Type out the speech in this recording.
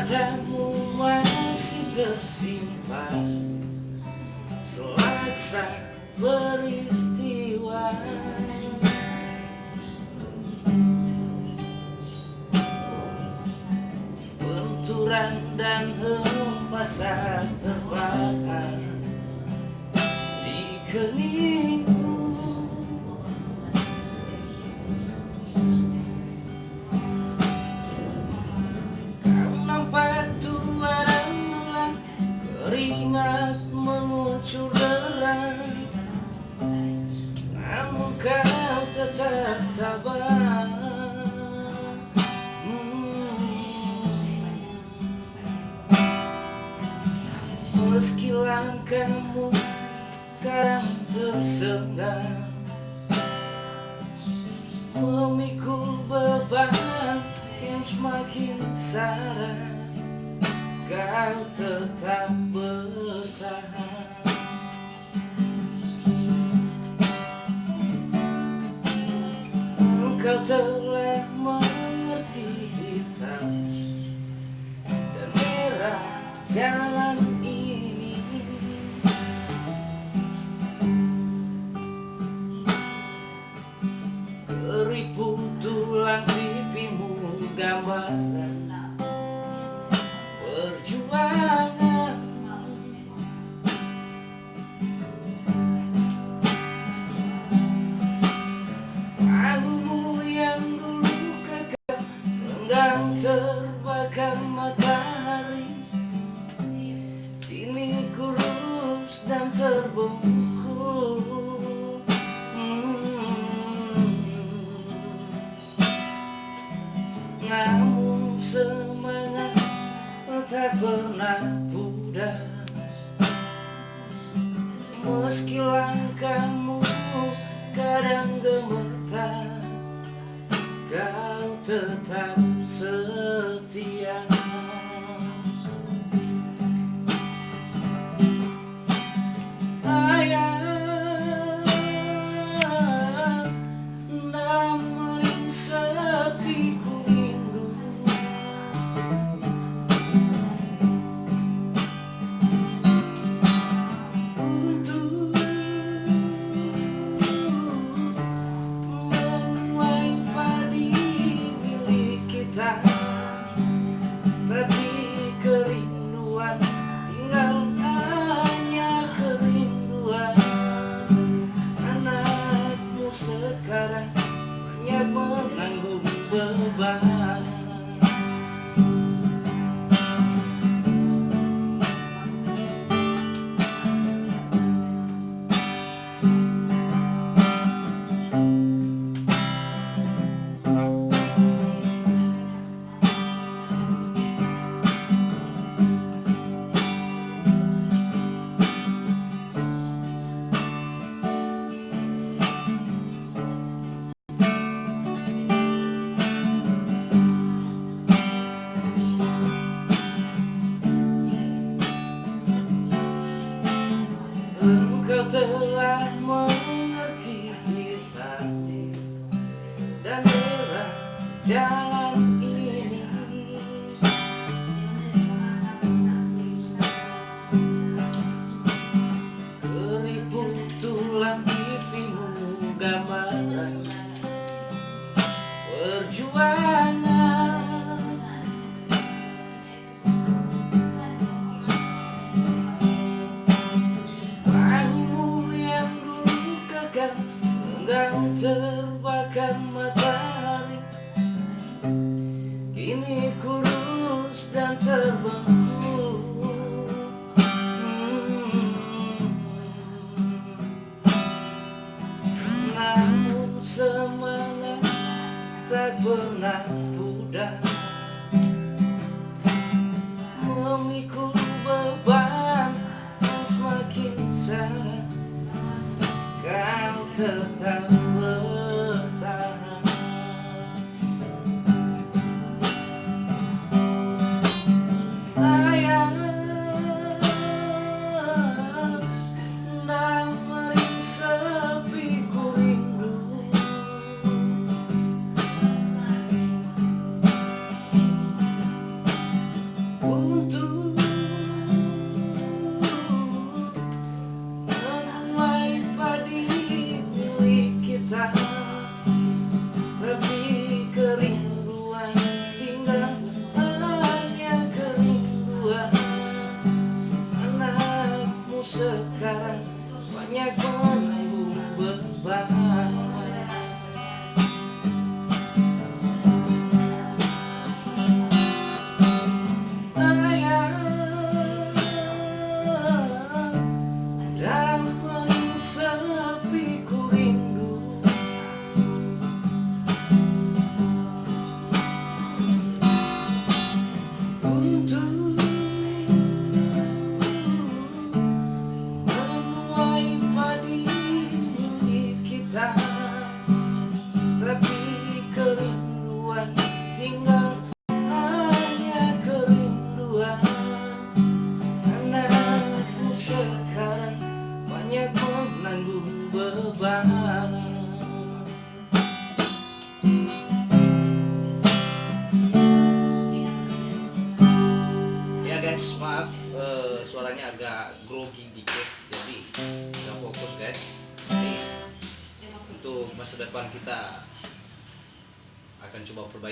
Katamu masih tersimpan selaksa peristiwa. Benturan dan hempasan terbakar di keningmu. Kau nampak tua dan mulan, keringat mengucur deras, namun kau tetap tabah. Meski langkahmu kadang tersendat, memikul beban yang semakin sadar, kau tetap bertahan. Engkau telah mengerti hitam dan merah jalan ini. Keriput tulang pipimu gambaran perjuangan. Perahumu yang dulu kekal renggang terbakar matahari, kini kurus dan terbungkus. Namun semangat tak pernah pudar, meski langkahmu kadang gemetar, kau tetap setia. Ayah, namun sepi ku rindu, untuk menuai padi milik kita. Tapi kerinduan tinggal hanya kerinduan. Anakmu sekarang banyak menanggung beban. Engkau telah mengerti hitam dan merah jalan ini. Keriput tulang pipimu gambaran perjuangan. Renggang terbakar matahari, kini kurus dan terbengkuk. Namun semangat tak pernah pudar, memikul beban yang semakin sadar, kau tetap bertahan. untuk menuai padi milik kita, tapi kerinduan tinggal hanya kerinduan. Anakmu sekarang banyak menanggung beban. Dalam sepi ku rindu untuk menuai padi milik kita, tapi kerinduan tinggal hanya kerinduan. Anakku sekarang banyak menanggung beban. Ya guys, maaf suaranya agak grogi dikit, jadi nggak fokus guys. Jadi untuk masa depan kita akan coba perbaiki.